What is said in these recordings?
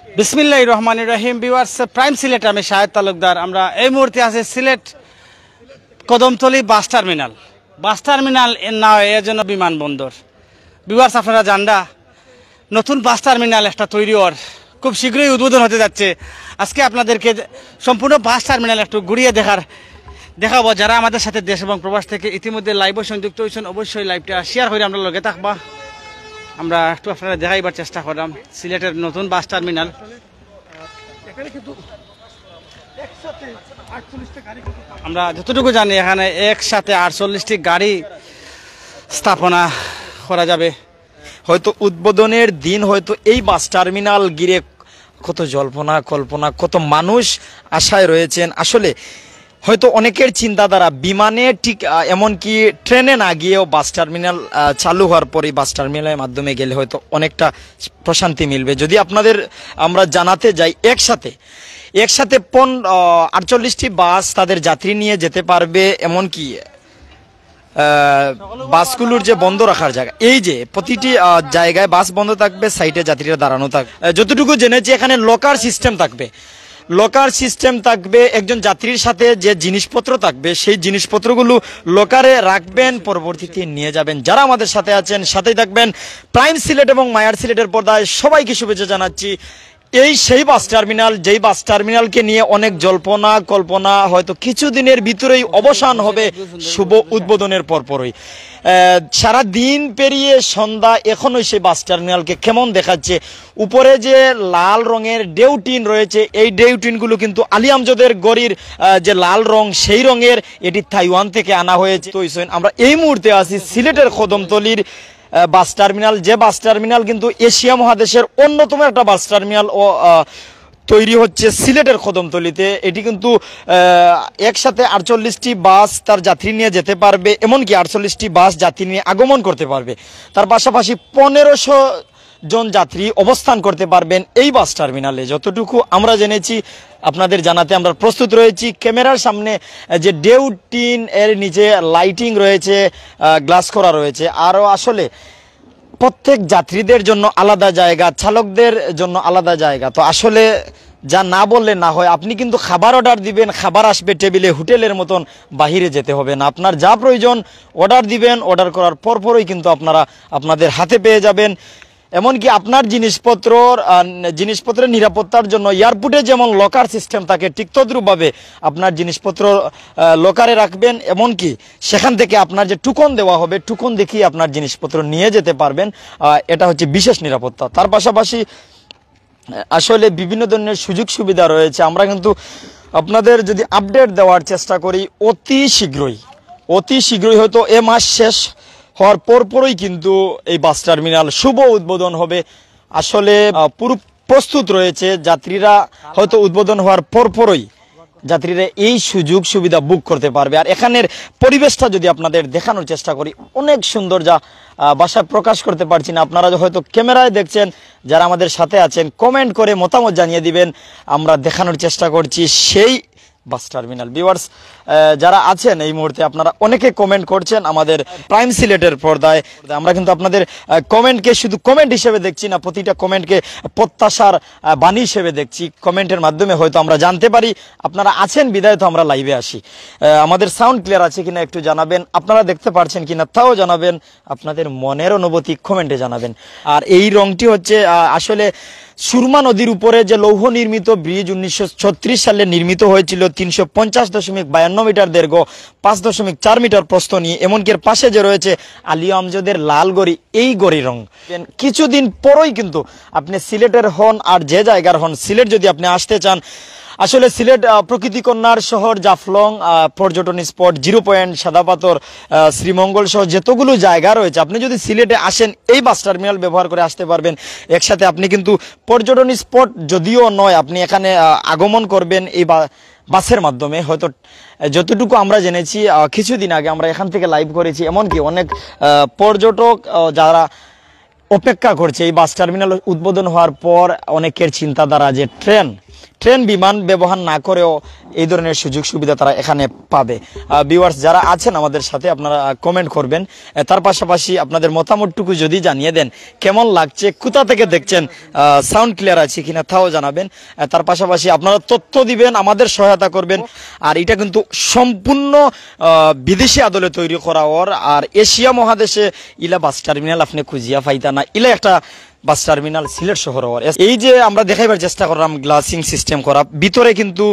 বিসমিল্লাহির রহমানির রহিম। Viewers, prime Sylhet, আমি শাহেদ তালুকদার। আমরা এই মুহূর্তে আছি Sylhet Kadamtali bus terminal. Bus terminal না এর জন্য বিমানবন্দর। ভিউয়ার্স, আপনারা জানডা নতুন বাস টার্মিনাল একটা তৈরি হওয়ার খুব শীঘ্রই উদ্বোধন হতে যাচ্ছে। আজকে আপনাদেরকে সম্পূর্ণ বাস টার্মিনাল একটু ঘুরিয়ে দেখাবো। যারা আমাদের সাথে দেশ এবং প্রবাস থেকে ইতিমধ্যে লাইভে সংযুক্ত হয়েছেন, অবশ্যই লাইভটা শেয়ার করে আমরা লগে থাকবা। আমরা একটু আপনারা দেখাইবার চেষ্টা করলাম সিলেটের নতুন বাস টার্মিনাল। আমরা যতটুকু জানি এখানে একসাথে 48টি গাড়ি স্থাপনা করা যাবে। হয়তো উদ্বোধনের দিন হয়তো এই বাস টার্মিনাল ঘিরে কত জল্পনা কল্পনা, কত মানুষ আশায় রয়েছেন। আসলে হয়তো অনেকের চিন্তাধারা বিমানে ঠিক এমনকি ট্রেনে না গিয়েও বাস টার্মিনাল চালু হওয়ার পরে বাস টার্মিনালের মাধ্যমে গেলে হয়তো অনেকটা প্রশান্তি মিলবে। যদি আপনাদের আমরা জানাতে যাই, একসাথে 48টি বাস তাদের যাত্রী নিয়ে যেতে পারবে। এমনকি বাসগুলোর যে বন্ধ রাখার জায়গা, এই যে প্রতিটি জায়গায় বাস বন্ধ থাকবে, সাইডে যাত্রীরা দাঁড়ানো থাকবে। যতটুকু জেনেছি এখানে লকার সিস্টেম থাকবে। একজন যাত্রীর সাথে যে জিনিসপত্র থাকবে সেই জিনিসপত্রগুলো লকারে রাখবেন, পরবর্তীতে নিয়ে যাবেন। যারা আমাদের সাথে আছেন সাথেই থাকবেন। প্রাইম সিলেট এবং মায়ার সিলেটের পর্দায় সবাইকে শুভেচ্ছা জানাচ্ছি। এই সেই বাস টার্মিনাল, যেই বাস টার্মিনালকে নিয়ে অনেক জল্পনা কল্পনা হয়তো কিছুদিনের ভিতরেই অবসান হবে শুভ উদ্বোধনের পরপরই। সারা দিন পেরিয়ে সন্ধ্যা, এখনই সেই বাস টার্মিনালকে কেমন দেখাচ্ছে। উপরে যে লাল রঙের ডেউটিন রয়েছে, এই ডেউটিনগুলো কিন্তু আলী আমজদের গড়ির যে লাল রং, সেই রঙের, এটি তাইওয়ান থেকে আনা হয়েছে। তো আমরা এই মুহূর্তে আছি সিলেটের কদমতলীর বাস টার্মিনাল, যে বাস টার্মিনাল কিন্তু এশিয়া মহাদেশের অন্যতম একটা বাস টার্মিনাল ও তৈরি হচ্ছে সিলেটের কদমতলীতে। এটি কিন্তু একসাথে 48টি বাস তার যাত্রী নিয়ে যেতে পারবে, এমনকি 48টি বাস যাত্রী নিয়ে আগমন করতে পারবে। তার পাশাপাশি 1500 জন যাত্রী অবস্থান করতে পারবেন এই বাস টার্মিনালে। যতটুকু আমরা জেনেছি আপনাদের জানাতে আমরা প্রস্তুত রয়েছি। ক্যামেরার সামনে যে ডেউটিন এর নিচে লাইটিং রয়েছে, গ্লাস করা রয়েছে, আরও আসলে প্রত্যেক যাত্রীদের জন্য আলাদা জায়গা, চালকদের জন্য আলাদা জায়গা। তো আসলে যা না বললে না হয়, আপনি কিন্তু খাবার অর্ডার দিবেন, খাবার আসবে টেবিলে, হোটেলের মতন বাহিরে যেতে হবে না। আপনার যা প্রয়োজন অর্ডার দিবেন, অর্ডার করার পরপরই কিন্তু আপনারা আপনাদের হাতে পেয়ে যাবেন। এমনকি আপনার জিনিসপত্রের নিরাপত্তার জন্য এয়ারপোর্টে যেমন লকার সিস্টেম থাকে, ঠিক তদ্রূপভাবে আপনার জিনিসপত্র লকারে রাখবেন। এমনকি সেখান থেকে আপনার যে টুকন দেওয়া হবে, টুকন দেখিয়ে আপনার জিনিসপত্র নিয়ে যেতে পারবেন। এটা হচ্ছে বিশেষ নিরাপত্তা। তার পাশাপাশি আসলে বিভিন্ন ধরনের সুযোগ সুবিধা রয়েছে। আমরা কিন্তু আপনাদের যদি আপডেট দেওয়ার চেষ্টা করি, অতি শীঘ্রই হয়তো এ মাস শেষ হওয়ার পরপরই কিন্তু এই বাস টার্মিনাল শুভ উদ্বোধন হবে। আসলে পুরো প্রস্তুত রয়েছে যাত্রীরা, হয়তো উদ্বোধন হওয়ার পরপরই যাত্রীরা এই সুযোগ সুবিধা বুক করতে পারবে। আর এখানের পরিবেশটা যদি আপনাদের দেখানোর চেষ্টা করি, অনেক সুন্দর, যা ভাষায় প্রকাশ করতে পারছি না। আপনারা হয়তো ক্যামেরায় দেখছেন, যারা আমাদের সাথে আছেন কমেন্ট করে মতামত জানিয়ে দিবেন। আমরা দেখানোর চেষ্টা করছি সেই বাস টার্মিনাল। ভিউয়ার্স, যারা আছেন এই মুহূর্তে আপনারা অনেকে কমেন্ট করছেন আমাদের প্রাইম সিলেটের পর্দায়। আমরা কিন্তু আপনাদের কমেন্টকে শুধু কমেন্ট হিসেবে দেখছি না, প্রতিটা কমেন্টকে প্রত্যাশার বাণী হিসেবে দেখছি। কমেন্টের মাধ্যমে হয়তো আমরা জানতে পারি আপনারা আছেন, বিদায় তো আমরা লাইভে আসি। আমাদের সাউন্ড ক্লিয়ার আছে কিনা একটু জানাবেন, আপনারা দেখতে পারছেন কিনা তাও জানাবেন, আপনাদের মনের অনুভূতি কমেন্টে জানাবেন। আর এই রংটি হচ্ছে আসলে সুরমা নদীর উপরে যে লৌহ নির্মিত ব্রিজ 1936 সালে নির্মিত হয়েছিল, 350.52 মিটার দৈর্ঘ্য, 5.4 মিটার প্রস্থ নিয়ে। এমনকি এর পাশে যে রয়েছে আলী আমজদের লাল গড়ি, এই গড়ি রং। কিছুদিন পরই কিন্তু আপনি সিলেটের হন আর যে জায়গার হন, সিলেট যদি আপনি আসতে চান, আসলে সিলেট প্রকৃতিকন্যার শহর, জাফলং পর্যটন স্পট, 0 পয়েন্ট, সাদা পাথর, শ্রীমঙ্গল সহ যতগুলো জায়গা রয়েছে, আপনি যদি সিলেটে আসেন এই বাস টার্মিনাল ব্যবহার করে আসতে পারবেন। একসাথে আপনি কিন্তু পর্যটন স্পট যদিও নয়, আপনি এখানে আগমন করবেন এই বাসের মাধ্যমে। হয়তো যতটুকু আমরা জেনেছি, কিছুদিন আগে আমরা এখান থেকে লাইভ করেছি, এমনকি অনেক পর্যটক যারা অপেক্ষা করছে এই বাস টার্মিনাল উদ্বোধন হওয়ার পর, অনেকের চিন্তাধারা যে ট্রেন বিমান ব্যবহার না করেও এই ধরনের সুযোগ সুবিধা তারা এখানে পাবে। ভিউয়ার্স যারা আছেন আমাদের সাথে আপনারা কমেন্ট করবেন, তার পাশাপাশি আপনাদের মতামতটুকু যদি জানিয়ে দেন কেমন লাগছে, কোথা থেকে দেখছেন, সাউন্ড ক্লিয়ার আছে কিনা তাও জানাবেন। তার পাশাপাশি আপনারা তথ্য দিবেন, আমাদের সহায়তা করবেন। আর এটা কিন্তু সম্পূর্ণ বিদেশি আদলে তৈরি করা ওর, আর এশিয়া মহাদেশে ইলা বাস টার্মিনাল আপনি খুঁজিয়া পাইতা না, ইলা একটা বাস টার্মিনাল সিলেট শহর হওয়ার। এই যে আমরা দেখাইবার চেষ্টা করলাম গ্লাসিং সিস্টেম করা, ভিতরে কিন্তু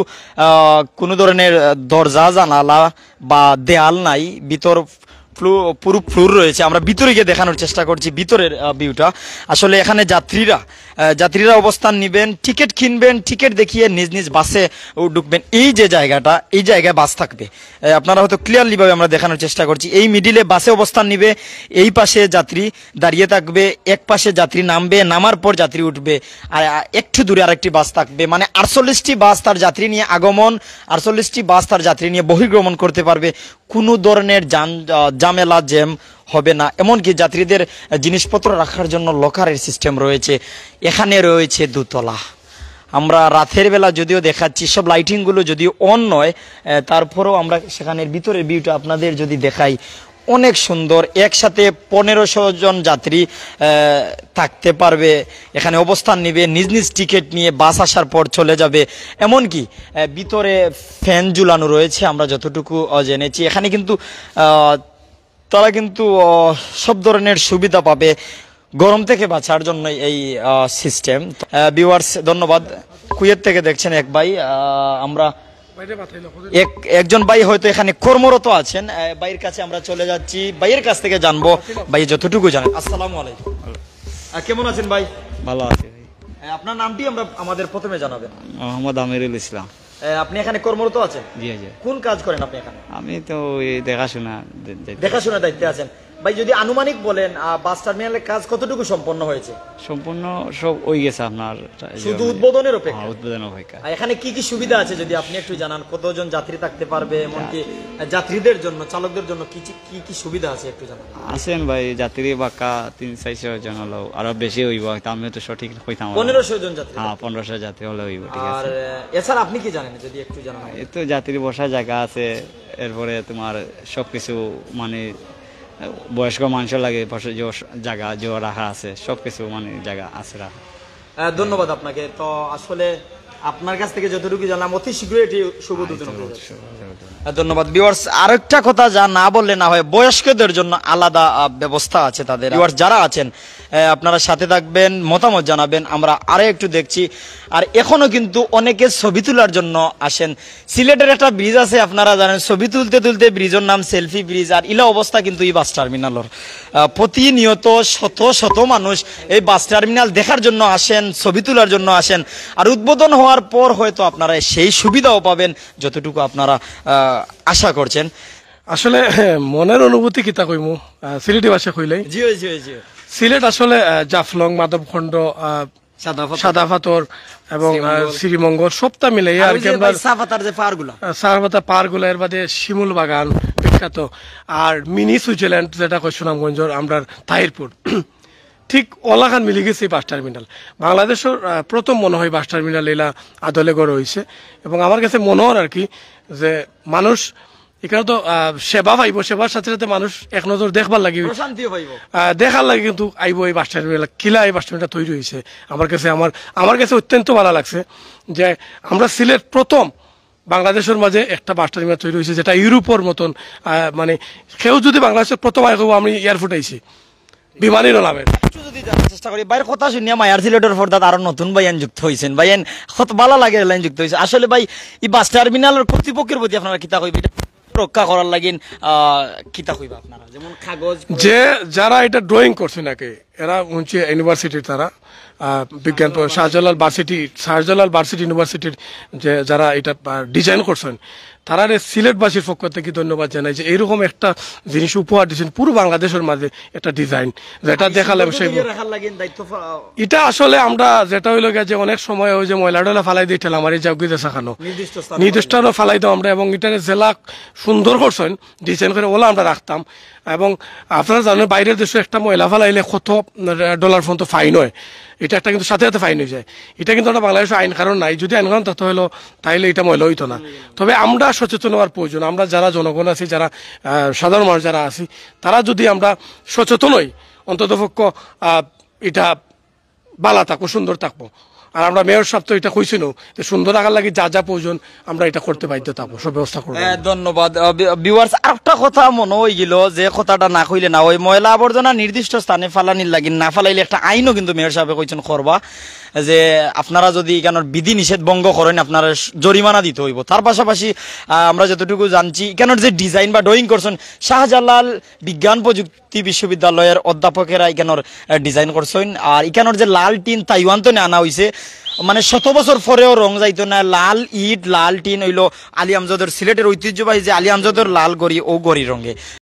কোনো ধরনের দরজা জানালা বা দেয়াল নাই, ভিতর পুরো ফ্লোর রয়েছে। আমরা ভিতরে গিয়ে দেখানোর চেষ্টা করছি ভিতরের ভিউটা। আসলে এখানে যাত্রীরা অবস্থান নেবেন, টিকিট কিনবেন, টিকিট দেখিয়ে নিজ নিজ বাসে ঢুকবেন। এই যে জায়গাটা, এই জায়গায় বাস থাকবে, আপনারা হয়তো ক্লিয়ারলি ভাবে আমরা দেখানোর চেষ্টা করছি। এই মিডিলে বাসে অবস্থান নিবে, এই পাশে যাত্রী দাঁড়িয়ে থাকবে, এক পাশে যাত্রী নামবে, নামার পর যাত্রী উঠবে, আর একটু দূরে আরেকটি বাস থাকবে। মানে 48টি বাস তার যাত্রী নিয়ে আগমন, 48টি বাস তার যাত্রী নিয়ে বহির্গমন করতে পারবে। কোনো ধরনের ঝামেলা জ্যাম হবে না। এমনকি যাত্রীদের জিনিসপত্র রাখার জন্য লকারের সিস্টেম রয়েছে। এখানে রয়েছে দোতলা। আমরা রাতের বেলা যদিও দেখাচ্ছি, সব লাইটিংগুলো যদিও অন নয়, তারপরেও আমরা সেখানের ভিতরের ভিউটা আপনাদের যদি দেখাই, অনেক সুন্দর। একসাথে 1500 জন যাত্রী থাকতে পারবে, এখানে অবস্থান নেবে, নিজ নিজ টিকিট নিয়ে বাস আসার পর চলে যাবে। এমনকি ভিতরে ফ্যান ঝুলানো রয়েছে আমরা যতটুকু জেনেছি। এখানে কিন্তু তারা কিন্তু সব ধরনের সুবিধা পাবে গরম থেকে বাঁচার জন্য এই সিস্টেম। ভিউয়ার্স ধন্যবাদ। কুয়েত থেকে দেখছেন এক ভাই, আমরা একজন ভাই হয়তো এখানে কর্মরত আছেন, ভাইয়ের কাছে আমরা চলে যাচ্ছি, ভাইয়ের কাছ থেকে জানবো ভাই যতটুকু জানেন। আসসালামু আলাইকুম, কেমন আছেন ভাই? ভালো আছি ভাই। আপনার নামটি আমাদের প্রথমে জানাবেন। মোহাম্মদ আমিরুল ইসলাম। আপনি এখানে কর্মরত আছেন? জি জি। কোন কাজ করেন আপনি এখানে? আমি তো এই দেখাশোনার দায়িত্বে আছেন। ভাই যদি আনুমানিক বলেন বাস টার্মিনালের কাজ কতটুকু সম্পন্ন হয়েছে? সম্পূর্ণ সব হয়ে গেছে আপনার, শুধু উদ্বোধনের অপেক্ষা। উদ্বোধন অপেক্ষা। এখানে কি কি সুবিধা আছে যদি আপনি একটু জানান, কতজন যাত্রী থাকতে পারবে, এমনকি যাত্রীদের জন্য, চালকদের জন্য কি কি সুবিধা আছে একটু জানান। আছেন ভাই যাত্রী বাক্কা 300-400 জন হলো, আরো বেশি হইব, আমি তো সঠিক কইতাম। 1500 জন যাত্রী? হ্যাঁ 1500 যাত্রী হলে হইব। ঠিক আর আছে। এছাড়া আপনি কি জানেন যদি একটু জানান। এই তো যাত্রী বসার জায়গা আছে, এরপরে তোমার সবকিছু মানে বয়স্ক মানুষের লাগে জায়গা যে রাখা আছে, সবকিছু মানে জায়গা আছে রাখা। ধন্যবাদ আপনাকে। তো আসলে আপনার কাছ থেকে যতটুকু জানলাম অতি শীঘ্রই এটি শুভ উদ্বোধন হবে। ধন্যবাদ। ভিউয়ার্স আরেকটা কথা যা না বললে না হয়, বয়স্কদের জন্য আলাদা ব্যবস্থা আছে তাদের। ভিউয়ার্স যারা আছেন আপনারা সাথে থাকবেন, মতামত জানাবেন। আমরা আরো একটু দেখছি, আর এখনো কিন্তু অনেকে ছবি তোলার জন্য আসেন। সিলেটের একটা ব্রিজ আছে আপনারা জানেন, ছবি তুলতে তুলতে ব্রিজের নাম সেলফি ব্রিজ। আর ইলা অবস্থা কিন্তু এই বাস টার্মিনালের, প্রতিনিয়ত শত শত মানুষ এই বাস টার্মিনাল দেখার জন্য আসেন, ছবি তোলার জন্য আসেন। আর উদ্বোধন হওয়ার পর হয়তো আপনারা সেই সুবিধাও পাবেন যতটুকু আপনারা আশা করছেন। আসলে মনের অনুভূতি কিতা কইমু সিলেটি ভাষা কইলেই। জি জি জি। সিলেট আসলে জাফলং, মাধবখণ্ড, সাদা পাথর এবং শ্রীমঙ্গল সবটা মিলে আর কি আমরা সারপাতা পাহাড়গুলো, এর বাদে শিমুল বাগান বিখ্যাত, আর মিনি সুইজারল্যান্ড যেটা কই সুনামগঞ্জের আমরা তাহিরপুর, ঠিক ওলাখান মিলি গেছে এই বাস টার্মিনাল। বাংলাদেশের প্রথম মনে হয় বাস টার্মিনাল এলা আদলে গড়ে হয়েছে। এবং আমার কাছে মনে হয় আর কি যে মানুষ এখানে তো সেবা পাইব, সেবার সাথে সাথে মানুষ এক নজর দেখবার লাগি, দেখার লাগে কিন্তু আইব এই বাস টার্মিনাল। কিলা এই বাস টার্মিনাল তৈরি হয়েছে আমার কাছে অত্যন্ত ভালো লাগছে যে আমরা সিলেট প্রথম বাংলাদেশের মাঝে একটা বাস টার্মিনাল তৈরি হয়েছে, যেটা ইউরোপের মতন। মানে কেউ যদি বাংলাদেশের প্রথম আয় আমি এয়ারপোর্ট আইছি বিমানের নামে যদি জানার চেষ্টা করি। ভাইয়ের কথা শুনিয়া মায়ার সিলেটের পর্দাত আরো নতুন ভাইয়ান যুক্ত হয়েছেন। ভাইয়ান কত ভালো লাগে লাইন যুক্ত হয়েছে। আসলে ভাই এই বাস টার্মিনালের কর্তৃপক্ষের প্রতি আপনারা কিতা কইবেন, রক্ষা করার লাগিন কিতা কইবা আপনারা, যেমন কাগজ যে যারা এটা ড্রয়িং করছে নাকি, এরা উঞ্চে ইউনিভার্সিটির তারা বিজ্ঞান শাহজালাল ভার্সিটি ইউনিভার্সিটির যে যারা এটা ডিজাইন করছেন, তারা সিলেটবাসীর পক্ষ থেকে ধন্যবাদ জানাই যে এইরকম একটা জিনিস উপহার দিচ্ছেন পুরো বাংলাদেশের মাঝে একটা ডিজাইন, যেটা দেখালাম সেই এটা আসলে আমরা যেটা হইল যে অনেক সময় ওই যে ময়লা টয়লা ফালাই দিয়ে ঠেলা মারি যাও গিয়ে দেখানো নির্দিষ্ট ফালাই দাও আমরা, এবং এটা জেলা সুন্দর করছেন ডিজাইন করে ওলা আমরা রাখতাম। এবং আপনারা জানেন বাইরের দেশে একটা ময়লা ফালাইলে কত ডলার পর্যন্ত ফাইন হয়, এটা একটা কিন্তু সাথে সাথে ফাইন হয়ে যায়। এটা কিন্তু একটা বাংলাদেশের আইন কারণ নাই, যদি আইন কারণ থাকতে হলো তাইলে এটা ময়লা হইতো না। তবে আমরা সচেতন হওয়ার প্রয়োজন, আমরা যারা জনগণ আছি, যারা সাধারণ মানুষ যারা আছি, তারা যদি আমরা সচেতন হই অন্ততপক্ষ এটা বালা থাকবো, সুন্দর থাকবো। আর আমরা মেয়র সাহেব তো এটা কইছিল যে সুন্দর রাখার লাগে যা যা প্রয়োজন আমরা এটা করতে বাধ্য থাকবো, সব ব্যবস্থা করবো। ধন্যবাদ ভিউয়ার্স। আরেকটা কথা মনে হয়ে গেল, যে কথাটা না কইলে না, ওই ময়লা আবর্জনা নির্দিষ্ট স্থানে ফালানির লাগি, না ফালাইলে একটা আইনও কিন্তু মেয়র সাহেব কইছেন করবা, যে আপনারা যদি এখানের বিধি নিষেধ ভঙ্গ করেন আপনারা জরিমানা দিতে হইব। তার পাশাপাশি আমরা যতটুকু জানছি এখানের যে ডিজাইন বা ড্রয়িং করছেন শাহজালাল বিজ্ঞান প্রযুক্তি বিশ্ববিদ্যালয়ের অধ্যাপকেরা এখানের ডিজাইন করছেন। আর এখানের যে লাল টিন তাইওয়ান তো আনা হয়েছে, মানে 100 বছর পরেও রং যাইতো না। লাল ইট লাল টিন হইলো আলী আমজদের সিলেটের ঐতিহ্যবাহী যে আলী আমজদের লাল গড়ি ও গড়ি রঙে।